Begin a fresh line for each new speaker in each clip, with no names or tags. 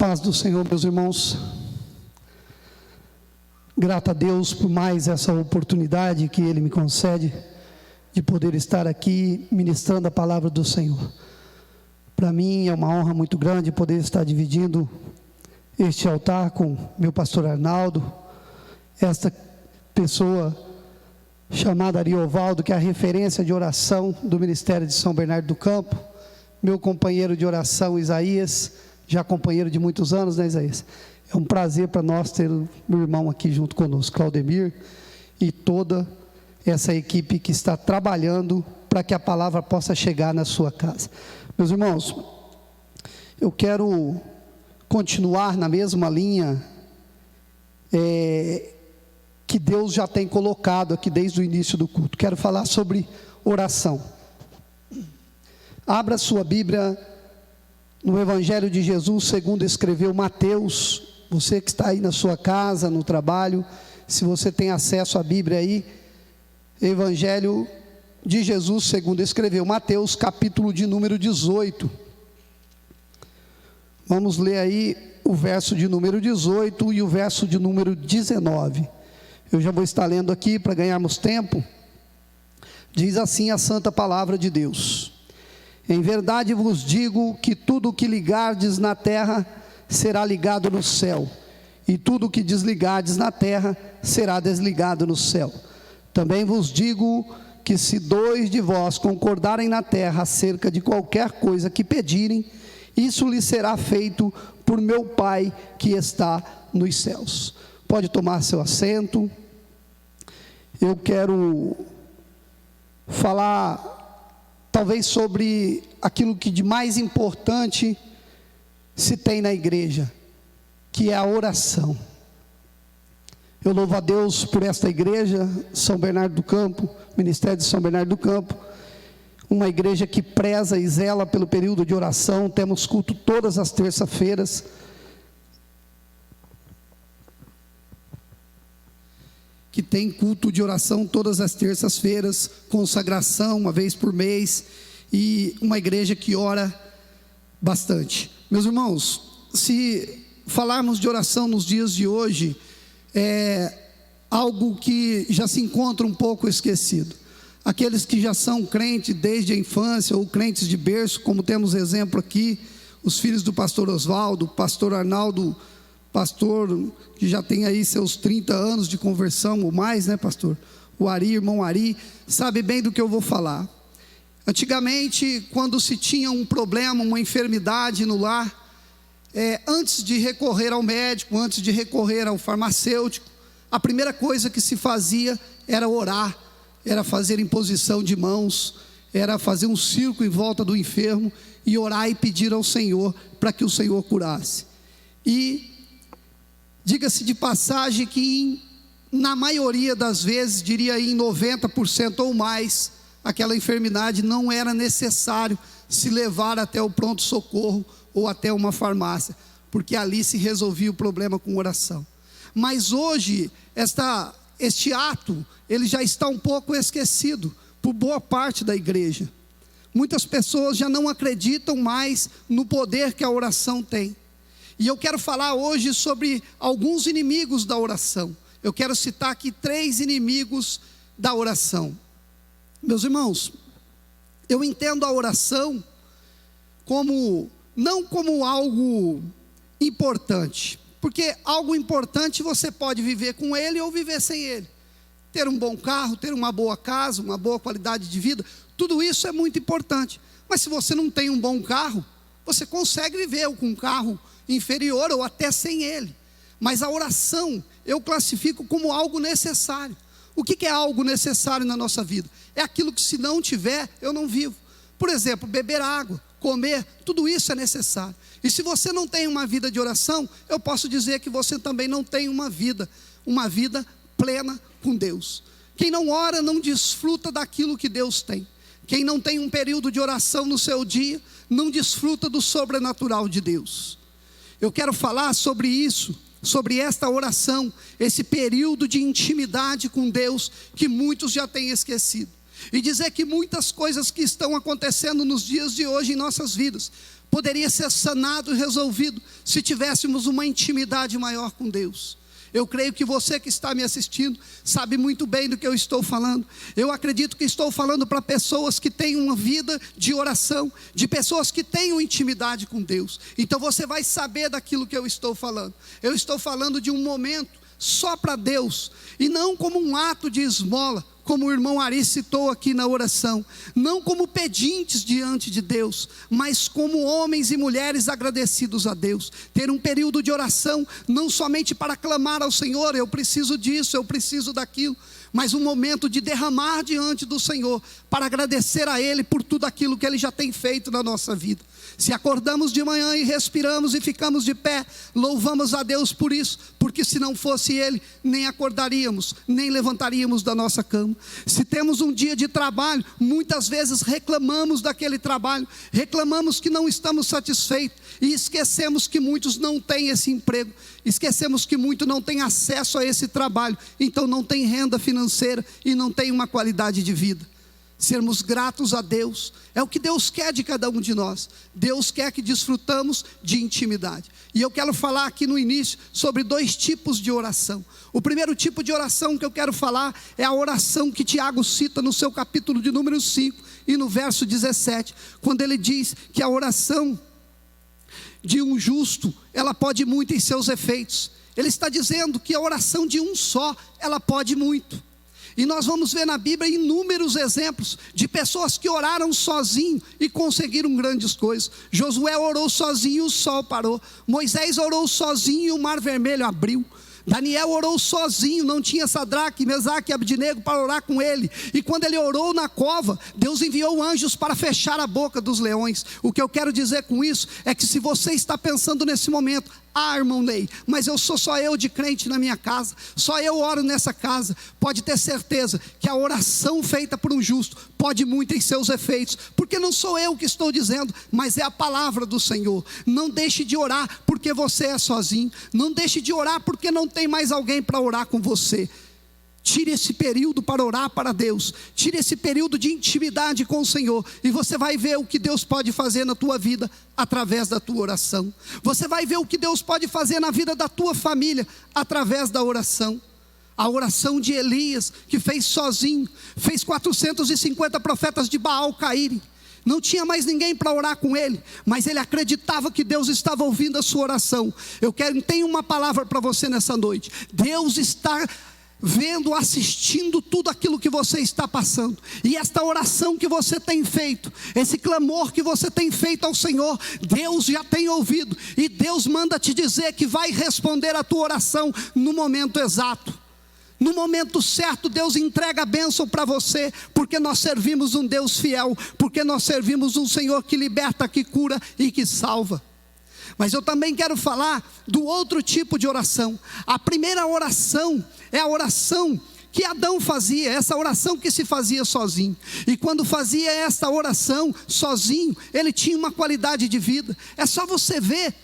paz do Senhor, meus irmãos. Grato a Deus por mais essa oportunidade que Ele me concede de poder estar aqui ministrando a palavra do Senhor. Para mim é uma honra muito grande poder estar dividindo este altar com meu pastor Arnaldo, esta pessoa chamada Ariovaldo, que é a referência de oração do Ministério de São Bernardo do Campo, meu companheiro de oração Isaías, já companheiro de muitos anos, né, Isaías? É um prazer para nós ter o meu irmão aqui junto conosco, Claudemir, e toda essa equipe que está trabalhando para que a palavra possa chegar na sua casa. Meus irmãos, eu quero continuar na mesma linha que Deus já tem colocado aqui desde o início do culto. Quero falar sobre oração. Abra sua Bíblia no Evangelho de Jesus, segundo escreveu Mateus. Você que está aí na sua casa, no trabalho, se você tem acesso à Bíblia aí, Evangelho de Jesus, segundo escreveu Mateus, capítulo de número 18. Vamos ler aí o verso de número 18 e o verso de número 19. Eu já vou estar lendo aqui para ganharmos tempo. Diz assim a santa palavra de Deus: em verdade vos digo que tudo o que ligardes na terra será ligado no céu, e tudo o que desligardes na terra será desligado no céu. Também vos digo que se dois de vós concordarem na terra acerca de qualquer coisa que pedirem, isso lhes será feito por meu Pai que está nos céus. Pode tomar seu assento. Eu quero falar talvez sobre aquilo que de mais importante se tem na igreja, que é a oração. Eu louvo a Deus por esta igreja, São Bernardo do Campo, Ministério de São Bernardo do Campo, uma igreja que preza e zela pelo período de oração. Temos culto todas as terças-feiras, que tem culto de oração todas as terças-feiras, consagração uma vez por mês, e uma igreja que ora bastante. Meus irmãos, se falarmos de oração nos dias de hoje, é algo que já se encontra um pouco esquecido. Aqueles que já são crentes desde a infância, ou crentes de berço, como temos exemplo aqui, os filhos do pastor Oswaldo, pastor Arnaldo, pastor que já tem aí seus 30 anos de conversão ou mais, né, pastor? O Ari, irmão Ari, sabe bem do que eu vou falar. Antigamente, quando se tinha um problema, uma enfermidade no lar, antes de recorrer ao médico, antes de recorrer ao farmacêutico, a primeira coisa que se fazia era orar, era fazer imposição de mãos, era fazer um círculo em volta do enfermo e orar e pedir ao Senhor para que o Senhor curasse. E diga-se de passagem que na maioria das vezes, diria em 90% ou mais, aquela enfermidade não era necessário se levar até o pronto-socorro ou até uma farmácia, porque ali se resolvia o problema com oração. Mas hoje, este ato, ele já está um pouco esquecido por boa parte da igreja. Muitas pessoas já não acreditam mais no poder que a oração tem. E eu quero falar hoje sobre alguns inimigos da oração. Eu quero citar aqui 3 inimigos da oração. Meus irmãos, eu entendo a oração não como algo importante, porque algo importante você pode viver com ele ou viver sem ele. Ter um bom carro, ter uma boa casa, uma boa qualidade de vida, tudo isso é muito importante. Mas se você não tem um bom carro, você consegue viver com um carro inferior ou até sem ele. Mas a oração eu classifico como algo necessário. O que é algo necessário na nossa vida? É aquilo que se não tiver, eu não vivo. Por exemplo, beber água, comer, tudo isso é necessário. E se você não tem uma vida de oração, eu posso dizer que você também não tem uma vida plena com Deus. Quem não ora não desfruta daquilo que Deus tem. Quem não tem um período de oração no seu dia, não desfruta do sobrenatural de Deus. Eu quero falar sobre isso, sobre esta oração, esse período de intimidade com Deus, que muitos já têm esquecido. E dizer que muitas coisas que estão acontecendo nos dias de hoje em nossas vidas, poderia ser sanado e resolvido se tivéssemos uma intimidade maior com Deus. Eu creio que você que está me assistindo sabe muito bem do que eu estou falando. Eu acredito que estou falando para pessoas que têm uma vida de oração, de pessoas que tenham intimidade com Deus. Então você vai saber daquilo que eu estou falando. Eu estou falando de um momento só para Deus, e não como um ato de esmola, como o irmão Ari citou aqui na oração, não como pedintes diante de Deus, mas como homens e mulheres agradecidos a Deus. Ter um período de oração, não somente para clamar ao Senhor, eu preciso disso, eu preciso daquilo, mas um momento de derramar diante do Senhor, para agradecer a Ele por tudo aquilo que Ele já tem feito na nossa vida. Se acordamos de manhã e respiramos e ficamos de pé, louvamos a Deus por isso, porque se não fosse Ele, nem acordaríamos, nem levantaríamos da nossa cama. Se temos um dia de trabalho, muitas vezes reclamamos daquele trabalho, reclamamos que não estamos satisfeitos, e esquecemos que muitos não têm esse emprego, esquecemos que muitos não têm acesso a esse trabalho, então não tem renda financeira e não tem uma qualidade de vida. Sermos gratos a Deus, é o que Deus quer de cada um de nós. Deus quer que desfrutamos de intimidade. E eu quero falar aqui no início sobre 2 tipos de oração. O primeiro tipo de oração que eu quero falar é a oração que Tiago cita no seu capítulo de número 5 e no verso 17, quando ele diz que a oração de um justo, ela pode muito em seus efeitos. Ele está dizendo que a oração de um só, ela pode muito. E nós vamos ver na Bíblia inúmeros exemplos de pessoas que oraram sozinho e conseguiram grandes coisas. Josué orou sozinho e o sol parou. Moisés orou sozinho e o mar vermelho abriu. Daniel orou sozinho, não tinha Sadraque, Mesaque e Abdinego para orar com ele. E quando ele orou na cova, Deus enviou anjos para fechar a boca dos leões. O que eu quero dizer com isso é que se você está pensando nesse momento, irmão Ney, mas eu sou só eu de crente na minha casa, só eu oro nessa casa, pode ter certeza que a oração feita por um justo pode muito em seus efeitos, porque não sou eu que estou dizendo, mas é a palavra do Senhor. Não deixe de orar porque você é sozinho, não deixe de orar porque não tem mais alguém para orar com você. Tire esse período para orar para Deus, tire esse período de intimidade com o Senhor, e você vai ver o que Deus pode fazer na tua vida, através da tua oração. Você vai ver o que Deus pode fazer na vida da tua família, através da oração. A oração de Elias, que fez sozinho, fez 450 profetas de Baal caírem. Não tinha mais ninguém para orar com ele, mas ele acreditava que Deus estava ouvindo a sua oração. Tenho uma palavra para você nessa noite. Deus está vendo, assistindo tudo aquilo que você está passando, e esta oração que você tem feito, esse clamor que você tem feito ao Senhor, Deus já tem ouvido, e Deus manda te dizer que vai responder a tua oração no momento exato. No momento certo, Deus entrega a bênção para você, porque nós servimos um Deus fiel, porque nós servimos um Senhor que liberta, que cura e que salva. Mas eu também quero falar do outro tipo de oração. A primeira oração é a oração que Adão fazia, essa oração que se fazia sozinho. E quando fazia esta oração sozinho, ele tinha uma qualidade de vida. É só você ver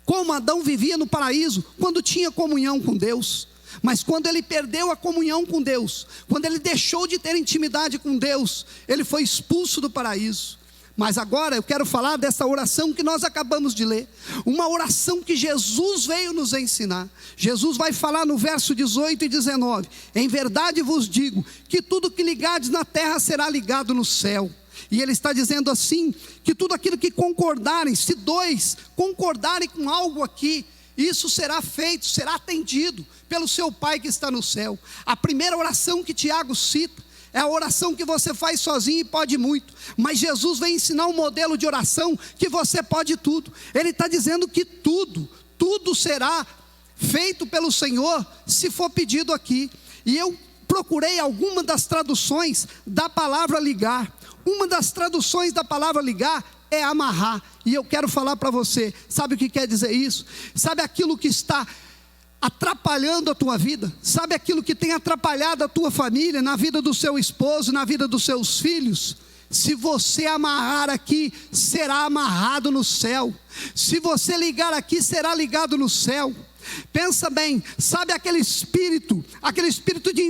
como Adão vivia no paraíso, quando tinha comunhão com Deus. Mas quando ele perdeu a comunhão com Deus, quando ele deixou de ter intimidade com Deus, ele foi expulso do paraíso. Mas agora eu quero falar dessa oração que nós acabamos de ler, uma oração que Jesus veio nos ensinar. Jesus vai falar no verso 18 e 19: em verdade vos digo, que tudo que ligardes na terra será ligado no céu. E ele está dizendo assim, que tudo aquilo que concordarem, se 2 concordarem com algo aqui, isso será feito, será atendido pelo seu Pai que está no céu. A primeira oração que Tiago cita é a oração que você faz sozinho e pode muito, mas Jesus vem ensinar um modelo de oração que você pode tudo. Ele está dizendo que tudo será feito pelo Senhor, se for pedido aqui. E eu procurei alguma das traduções da palavra ligar. Uma das traduções da palavra ligar é amarrar, e eu quero falar para você, sabe o que quer dizer isso? Sabe aquilo que está atrapalhando a tua vida, sabe aquilo que tem atrapalhado a tua família, na vida do seu esposo, na vida dos seus filhos? Se você amarrar aqui, será amarrado no céu. Se você ligar aqui, será ligado no céu. Pensa bem, sabe aquele espírito de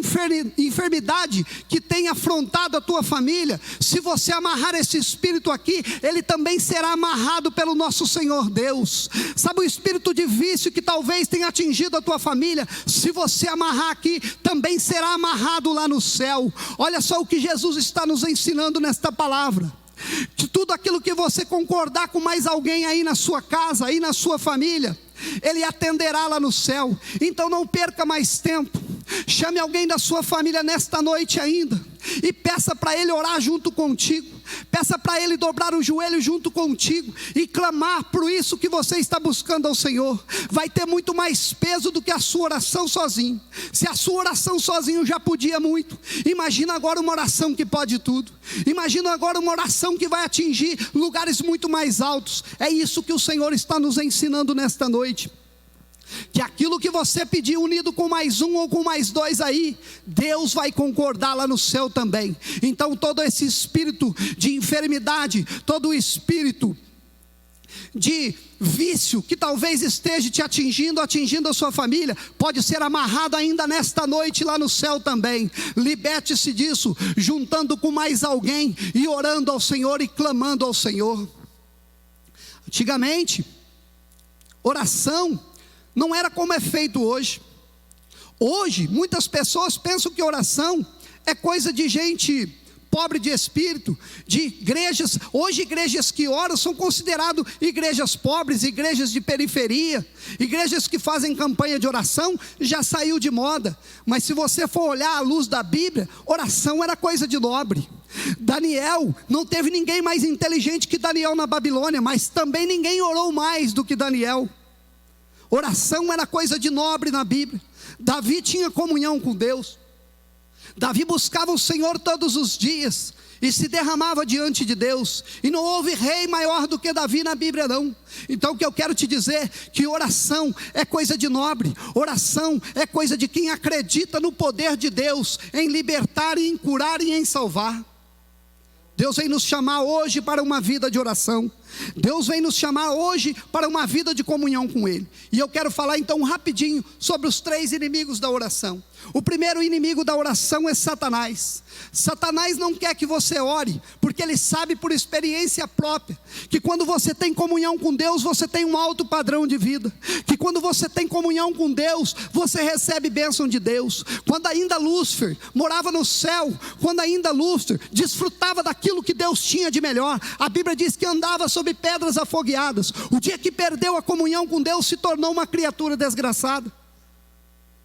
enfermidade que tem afrontado a tua família? Se você amarrar esse espírito aqui, ele também será amarrado pelo nosso Senhor Deus. Sabe o espírito de vício que talvez tenha atingido a tua família? Se você amarrar aqui, também será amarrado lá no céu. Olha só o que Jesus está nos ensinando nesta palavra. De tudo aquilo que você concordar com mais alguém aí na sua casa, aí na sua família, Ele atenderá lá no céu. Então não perca mais tempo, chame alguém da sua família nesta noite ainda, e peça para ele orar junto contigo, peça para ele dobrar o joelho junto contigo, e clamar por isso que você está buscando ao Senhor. Vai ter muito mais peso do que a sua oração sozinho. Se a sua oração sozinho já podia muito, imagina agora uma oração que pode tudo. Imagina agora uma oração que vai atingir lugares muito mais altos. É isso que o Senhor está nos ensinando nesta noite, que aquilo que você pedir unido com mais um ou com mais dois aí, Deus vai concordar lá no céu também. Então todo esse espírito de enfermidade, todo o espírito de vício que talvez esteja te atingindo a sua família, pode ser amarrado ainda nesta noite lá no céu também. Liberte-se disso, juntando com mais alguém e orando ao Senhor e clamando ao Senhor. Antigamente, oração não era como é feito hoje. Hoje, muitas pessoas pensam que oração é coisa de gente pobre de espírito, de igrejas. Hoje, igrejas que oram são consideradas igrejas pobres, igrejas de periferia, igrejas que fazem campanha de oração, já saiu de moda. Mas se você for olhar à luz da Bíblia, oração era coisa de nobre. Daniel, não teve ninguém mais inteligente que Daniel na Babilônia, mas também ninguém orou mais do que Daniel. Oração era coisa de nobre na Bíblia. Davi tinha comunhão com Deus. Davi buscava o Senhor todos os dias e se derramava diante de Deus. E não houve rei maior do que Davi na Bíblia, não. Então o que eu quero te dizer, que oração é coisa de nobre. Oração é coisa de quem acredita no poder de Deus, em libertar e em curar e em salvar. Deus vem nos chamar hoje para uma vida de oração. Deus vem nos chamar hoje para uma vida de comunhão com Ele. E eu quero falar então rapidinho sobre os 3 inimigos da oração. O primeiro inimigo da oração é Satanás. Satanás não quer que você ore, porque ele sabe por experiência própria, que quando você tem comunhão com Deus, você tem um alto padrão de vida, que quando você tem comunhão com Deus, você recebe bênção de Deus. Quando ainda Lúcifer morava no céu, quando ainda Lúcifer desfrutava daquilo que Deus tinha de melhor, a Bíblia diz que andava sobre pedras afogueadas. O dia que perdeu a comunhão com Deus, se tornou uma criatura desgraçada.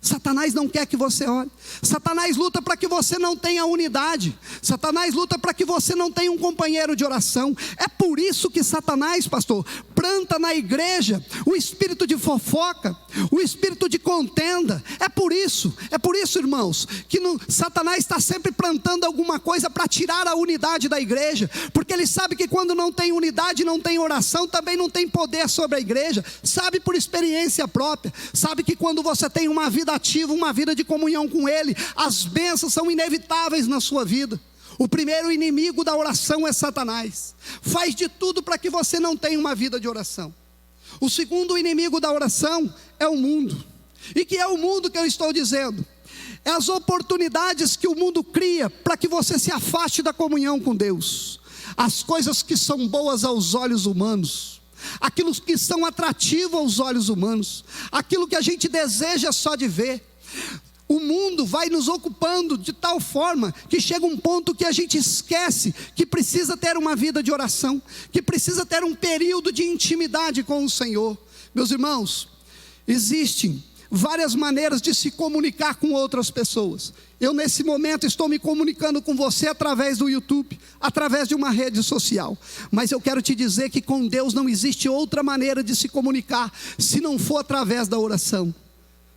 Satanás não quer que você ore. Satanás luta para que você não tenha unidade. Satanás luta para que você não tenha um companheiro de oração. É por isso que Satanás, pastor, planta na igreja o espírito de fofoca, o espírito de contenda. É por isso, irmãos, que Satanás está sempre plantando alguma coisa para tirar a unidade da igreja, porque ele sabe que quando não tem unidade, não tem oração, também não tem poder sobre a igreja. Sabe por experiência própria, sabe que quando você tem uma vida ativa, uma vida de comunhão com Ele, as bênçãos são inevitáveis na sua vida. O primeiro inimigo da oração é Satanás. Faz de tudo para que você não tenha uma vida de oração. O segundo inimigo da oração é o mundo. E que é o mundo que eu estou dizendo? É as oportunidades que o mundo cria para que você se afaste da comunhão com Deus. As coisas que são boas aos olhos humanos, aquilo que são atrativo aos olhos humanos, aquilo que a gente deseja só de ver. O mundo vai nos ocupando de tal forma que chega um ponto que a gente esquece que precisa ter uma vida de oração, que precisa ter um período de intimidade com o Senhor. Meus irmãos, existem várias maneiras de se comunicar com outras pessoas. Eu nesse momento estou me comunicando com você através do YouTube, através de uma rede social. Mas eu quero te dizer que com Deus não existe outra maneira de se comunicar, se não for através da oração.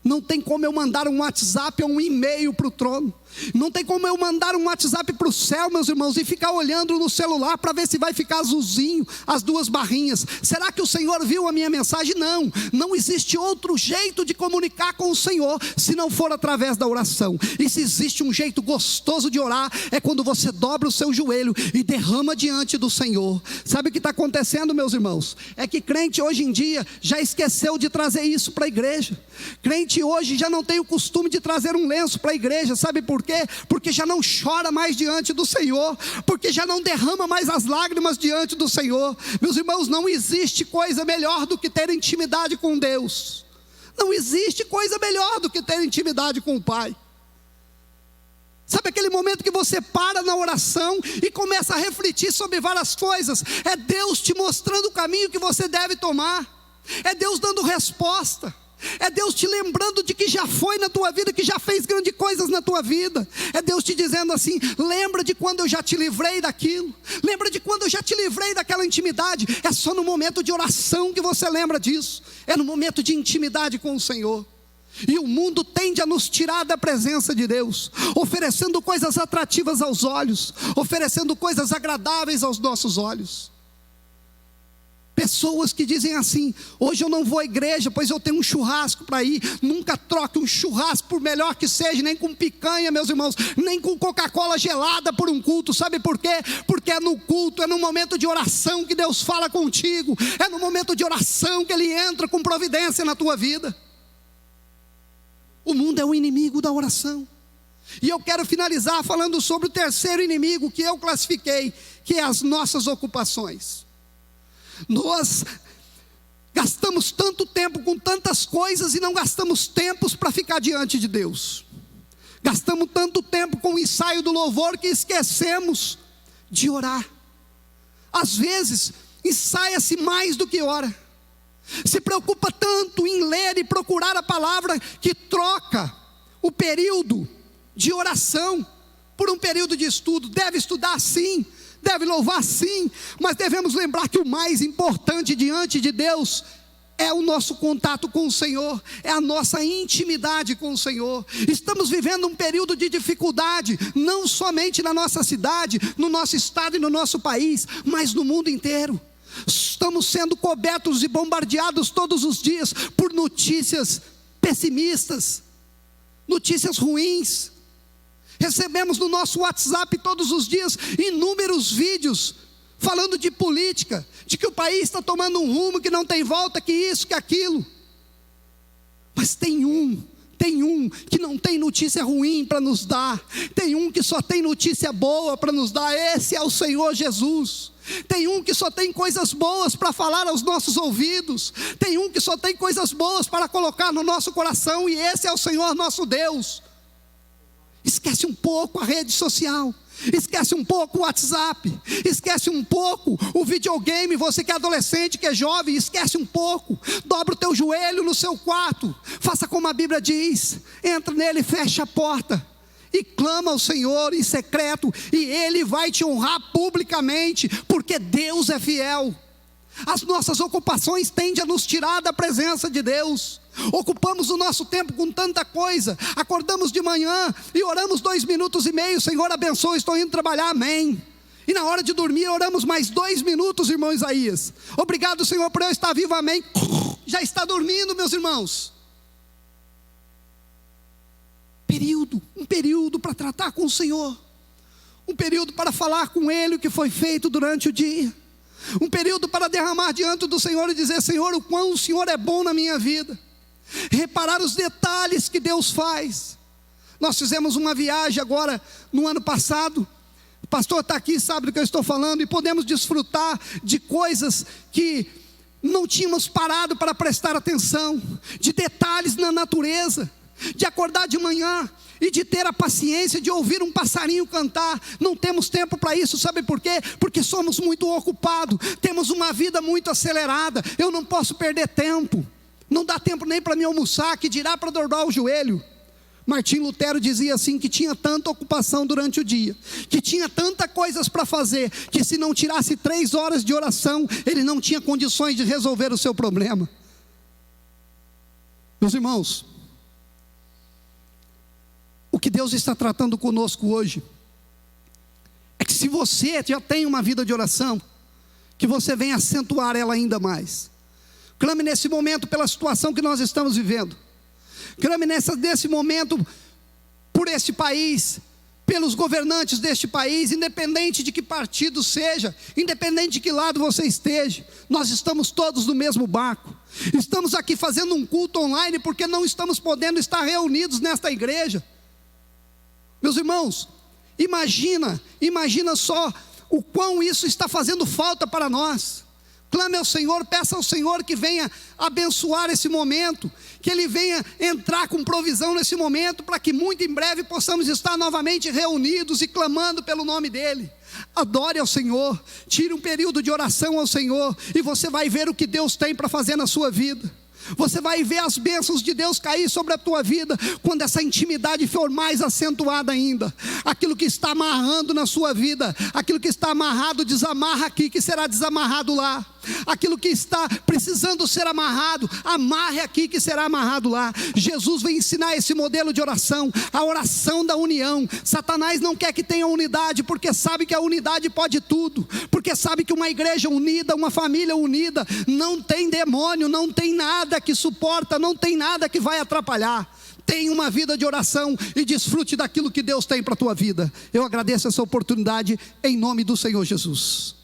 Não tem como eu mandar um WhatsApp ou um e-mail para o trono. Não tem como eu mandar um WhatsApp para o céu, meus irmãos, e ficar olhando no celular para ver se vai ficar azulzinho as duas barrinhas. Será que o Senhor viu a minha mensagem? Não, não existe outro jeito de comunicar com o Senhor se não for através da oração. E se existe um jeito gostoso de orar, é quando você dobra o seu joelho e derrama diante do Senhor. Sabe o que está acontecendo, meus irmãos? É que crente hoje em dia já esqueceu de trazer isso para a igreja. Crente hoje já não tem o costume de trazer um lenço para a igreja. Sabe por quê? Porque já não chora mais diante do Senhor, porque já não derrama mais as lágrimas diante do Senhor. Meus irmãos, não existe coisa melhor do que ter intimidade com Deus. Não existe coisa melhor do que ter intimidade com o Pai. Sabe aquele momento que você para na oração e começa a refletir sobre várias coisas? É Deus te mostrando o caminho que você deve tomar, é Deus dando resposta, é Deus te lembrando de que já foi na tua vida, que já fez grandes coisas na tua vida. É Deus te dizendo assim: lembra de quando eu já te livrei daquilo, lembra de quando eu já te livrei daquela intimidade. É só no momento de oração que você lembra disso, é no momento de intimidade com o Senhor. E o mundo tende a nos tirar da presença de Deus, oferecendo coisas atrativas aos olhos, oferecendo coisas agradáveis aos nossos olhos. Pessoas que dizem assim: hoje eu não vou à igreja, pois eu tenho um churrasco para ir. Nunca troque um churrasco, por melhor que seja, nem com picanha, meus irmãos, nem com Coca-Cola gelada por um culto. Sabe por quê? Porque é no culto, é no momento de oração que Deus fala contigo, é no momento de oração que Ele entra com providência na tua vida. O mundo é o inimigo da oração. E eu quero finalizar falando sobre o terceiro inimigo que eu classifiquei, que é as nossas ocupações. Nós gastamos tanto tempo com tantas coisas e não gastamos tempos para ficar diante de Deus. Gastamos tanto tempo com o ensaio do louvor que esquecemos de orar. Às vezes, ensaia-se mais do que ora. Se preocupa tanto em ler e procurar a palavra que troca o período de oração por um período de estudo. Deve estudar sim, deve louvar sim, mas devemos lembrar que o mais importante diante de Deus é o nosso contato com o Senhor, é a nossa intimidade com o Senhor. Estamos vivendo um período de dificuldade, não somente na nossa cidade, no nosso estado e no nosso país, mas no mundo inteiro. Estamos sendo cobertos e bombardeados todos os dias por notícias pessimistas, notícias ruins. Recebemos no nosso WhatsApp todos os dias inúmeros vídeos falando de política, de que o país está tomando um rumo que não tem volta, que isso, que aquilo. Mas tem um que não tem notícia ruim para nos dar, tem um que só tem notícia boa para nos dar. Esse é o Senhor Jesus. Tem um que só tem coisas boas para falar aos nossos ouvidos, tem um que só tem coisas boas para colocar no nosso coração, e esse é o Senhor nosso Deus. Esquece um pouco a rede social, esquece um pouco o WhatsApp, esquece um pouco o videogame. Você que é adolescente, que é jovem, esquece um pouco. Dobra o teu joelho no seu quarto, faça como a Bíblia diz, entra nele, fecha a porta e clama ao Senhor em secreto, e Ele vai te honrar publicamente, porque Deus é fiel. As nossas ocupações tendem a nos tirar da presença de Deus. Ocupamos o nosso tempo com tanta coisa. Acordamos de manhã e oramos 2 minutos e meio, Senhor abençoe, estou indo trabalhar, amém. E na hora de dormir oramos mais 2 minutos, irmão Isaías, obrigado Senhor por eu estar vivo, amém. Já está dormindo, meus irmãos. Um período para tratar com o Senhor, um período para falar com Ele o que foi feito durante o dia, um período para derramar diante do Senhor e dizer: Senhor, o quão o Senhor é bom na minha vida, reparar os detalhes que Deus faz. Nós fizemos uma viagem agora no ano passado, o pastor está aqui, sabe do que eu estou falando, e podemos desfrutar de coisas que não tínhamos parado para prestar atenção, de detalhes na natureza, de acordar de manhã e de ter a paciência de ouvir um passarinho cantar. Não temos tempo para isso, sabe por quê? Porque somos muito ocupados, temos uma vida muito acelerada. Eu não posso perder tempo, não dá tempo nem para me almoçar, que dirá para dobrar o joelho. Martim Lutero dizia assim, que tinha tanta ocupação durante o dia, que tinha tantas coisas para fazer, que se não tirasse 3 horas de oração, ele não tinha condições de resolver o seu problema. Meus irmãos, o que Deus está tratando conosco hoje é que se você já tem uma vida de oração, que você venha acentuar ela ainda mais. Clame nesse momento pela situação que nós estamos vivendo. Clame nesse momento por este país, pelos governantes deste país, independente de que partido seja, independente de que lado você esteja, nós estamos todos no mesmo barco. Estamos aqui fazendo um culto online porque não estamos podendo estar reunidos nesta igreja. Meus irmãos, imagina só o quão isso está fazendo falta para nós. Clame ao Senhor, peça ao Senhor que venha abençoar esse momento, que Ele venha entrar com provisão nesse momento, para que muito em breve possamos estar novamente reunidos e clamando pelo nome dEle. Adore ao Senhor, tire um período de oração ao Senhor, e você vai ver o que Deus tem para fazer na sua vida. Você vai ver as bênçãos de Deus cair sobre a tua vida, quando essa intimidade for mais acentuada ainda. Aquilo que está amarrando na sua vida, aquilo que está amarrado, desamarra aqui, que será desamarrado lá. Aquilo que está precisando ser amarrado, amarre aqui, que será amarrado lá. Jesus vem ensinar esse modelo de oração, a oração da união. Satanás não quer que tenha unidade, porque sabe que a unidade pode tudo, porque sabe que uma igreja unida, uma família unida, não tem demônio, não tem nada que suporta, não tem nada que vai atrapalhar. Tenha uma vida de oração e desfrute daquilo que Deus tem para a tua vida. Eu agradeço essa oportunidade em nome do Senhor Jesus.